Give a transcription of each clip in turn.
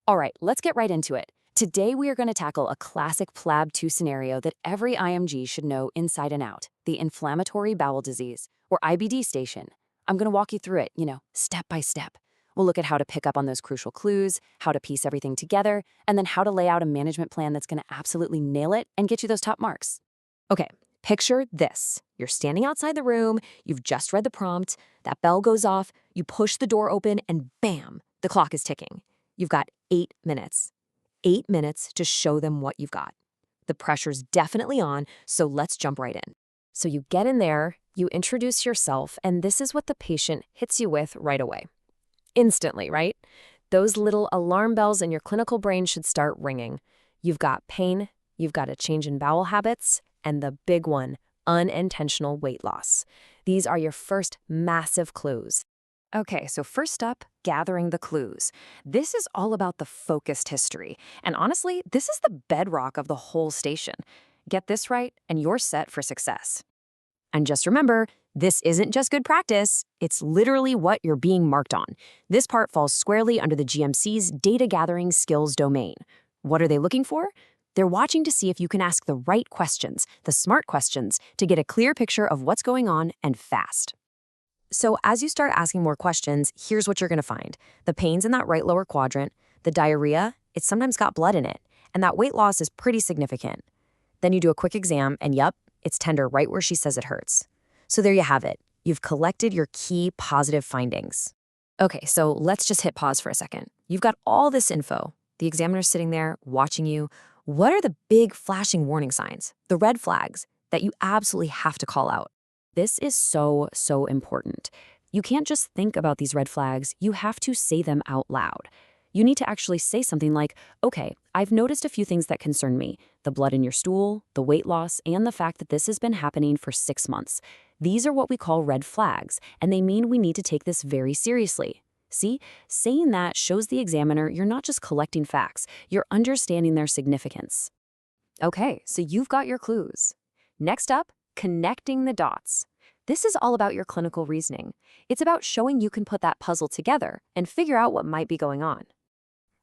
All right, let's get right into it. Today, we are going to tackle a classic PLAB2 scenario that every IMG should know inside and out, the inflammatory bowel disease, or IBD station. I'm going to walk you through it, step by step. We'll look at how to pick up on those crucial clues, how to piece everything together, and then how to lay out a management plan that's going to absolutely nail it and get you those top marks. Okay, picture this. You're standing outside the room, you've just read the prompt, that bell goes off, you push the door open, and bam, the clock is ticking. You've got 8 minutes. 8 minutes to show them what you've got. The pressure's definitely on, so let's jump right in. So you get in there, you introduce yourself, and this is what the patient hits you with right away. Instantly, right? Those little alarm bells in your clinical brain should start ringing. You've got pain, you've got a change in bowel habits, and the big one, unintentional weight loss. These are your first massive clues. Okay, so first up, gathering the clues. This is all about the focused history. And honestly, this is the bedrock of the whole station. Get this right, and you're set for success. And just remember, this isn't just good practice, it's literally what you're being marked on. This part falls squarely under the GMC's data gathering skills domain. What are they looking for? They're watching to see if you can ask the right questions, the smart questions, to get a clear picture of what's going on and fast. So as you start asking more questions, here's what you're going to find. The pain's in that right lower quadrant, the diarrhea, it's sometimes got blood in it, and that weight loss is pretty significant. Then you do a quick exam, and yup, it's tender right where she says it hurts. So there you have it. You've collected your key positive findings. Okay, so let's just hit pause for a second. You've got all this info. The examiner's sitting there, watching you. What are the big flashing warning signs, the red flags, that you absolutely have to call out? This is so important. You can't just think about these red flags, you have to say them out loud. You need to actually say something like, okay, I've noticed a few things that concern me. The blood in your stool, the weight loss, and the fact that this has been happening for 6 months. These are what we call red flags, and they mean we need to take this very seriously. See, saying that shows the examiner you're not just collecting facts, you're understanding their significance. Okay, so you've got your clues. Next up, connecting the dots. This is all about your clinical reasoning. It's about showing you can put that puzzle together and figure out what might be going on.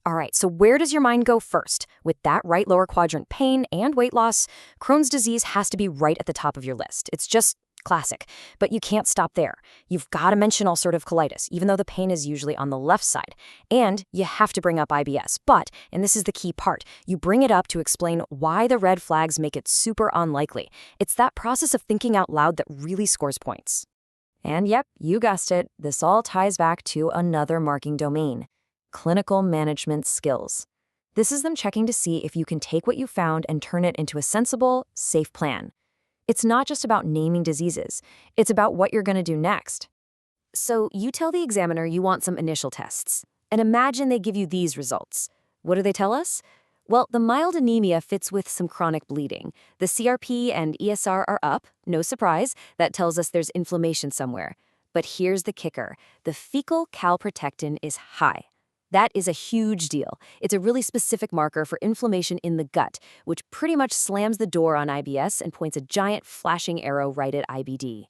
All right, so where does your mind go first? With that right lower quadrant pain and weight loss, Crohn's disease has to be right at the top of your list. It's just classic, but you can't stop there. You've got to mention ulcerative colitis, even though the pain is usually on the left side. And you have to bring up IBS, but, and this is the key part, you bring it up to explain why the red flags make it super unlikely. It's that process of thinking out loud that really scores points. And yep, you guessed it, this all ties back to another marking domain, clinical management skills. This is them checking to see if you can take what you found and turn it into a sensible, safe plan. It's not just about naming diseases, it's about what you're going to do next. So you tell the examiner you want some initial tests, and imagine they give you these results. What do they tell us? Well, the mild anemia fits with some chronic bleeding. The CRP and ESR are up, no surprise, that tells us there's inflammation somewhere. But here's the kicker, the fecal calprotectin is high. That is a huge deal. It's a really specific marker for inflammation in the gut, which pretty much slams the door on IBS and points a giant flashing arrow right at IBD.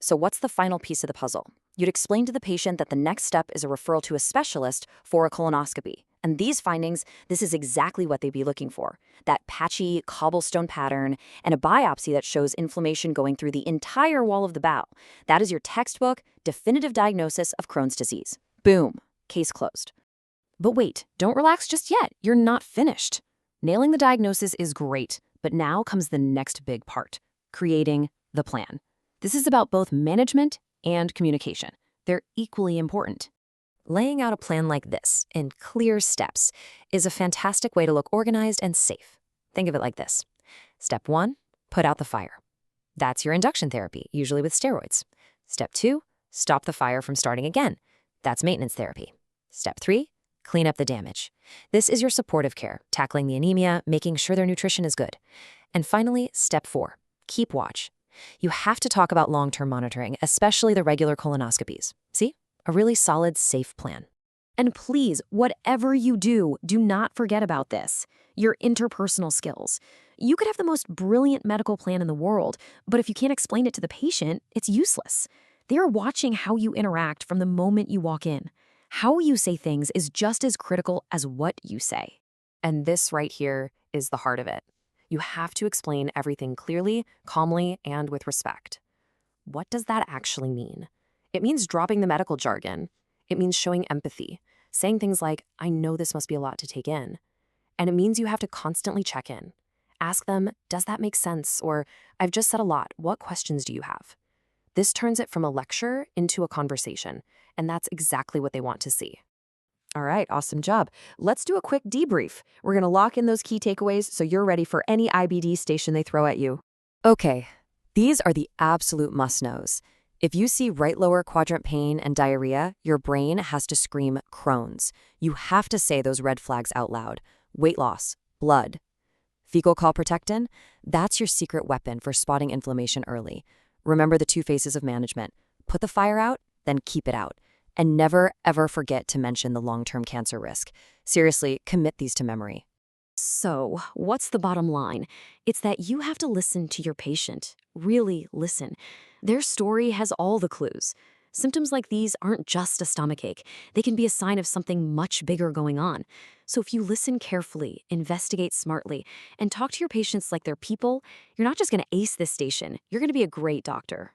So what's the final piece of the puzzle? You'd explain to the patient that the next step is a referral to a specialist for a colonoscopy. And these findings, this is exactly what they'd be looking for. That patchy cobblestone pattern and a biopsy that shows inflammation going through the entire wall of the bowel. That is your textbook, definitive diagnosis of Crohn's disease. Boom, case closed. But wait, don't relax just yet. You're not finished. Nailing the diagnosis is great, but now comes the next big part, creating the plan. This is about both management and communication. They're equally important. Laying out a plan like this, in clear steps, is a fantastic way to look organized and safe. Think of it like this. Step 1, put out the fire. That's your induction therapy, usually with steroids. Step 2, stop the fire from starting again. That's maintenance therapy. Step 3, clean up the damage. This is your supportive care, tackling the anemia, making sure their nutrition is good. And finally, step 4, keep watch. You have to talk about long-term monitoring, especially the regular colonoscopies. See? A really solid, safe plan. And please, whatever you do not forget about this. Your interpersonal skills. You could have the most brilliant medical plan in the world, but if you can't explain it to the patient, it's useless. They are watching how you interact from the moment you walk in. How you say things is just as critical as what you say. And this right here is the heart of it. You have to explain everything clearly, calmly, and with respect. What does that actually mean? It means dropping the medical jargon. It means showing empathy, saying things like, I know this must be a lot to take in. And it means you have to constantly check in. Ask them, does that make sense? Or, I've just said a lot. What questions do you have? This turns it from a lecture into a conversation, and that's exactly what they want to see. All right, awesome job. Let's do a quick debrief. We're going to lock in those key takeaways so you're ready for any IBD station they throw at you. Okay, these are the absolute must-knows. If you see right lower quadrant pain and diarrhea, your brain has to scream Crohn's. You have to say those red flags out loud. Weight loss, blood. Fecal calprotectin, that's your secret weapon for spotting inflammation early. Remember the 2 phases of management. Put the fire out, then keep it out. And never, ever forget to mention the long-term cancer risk. Seriously, commit these to memory. So, what's the bottom line? It's that you have to listen to your patient. Really listen. Their story has all the clues. Symptoms like these aren't just a stomachache. They can be a sign of something much bigger going on. So if you listen carefully, investigate smartly, and talk to your patients like they're people, you're not just going to ace this station, you're going to be a great doctor.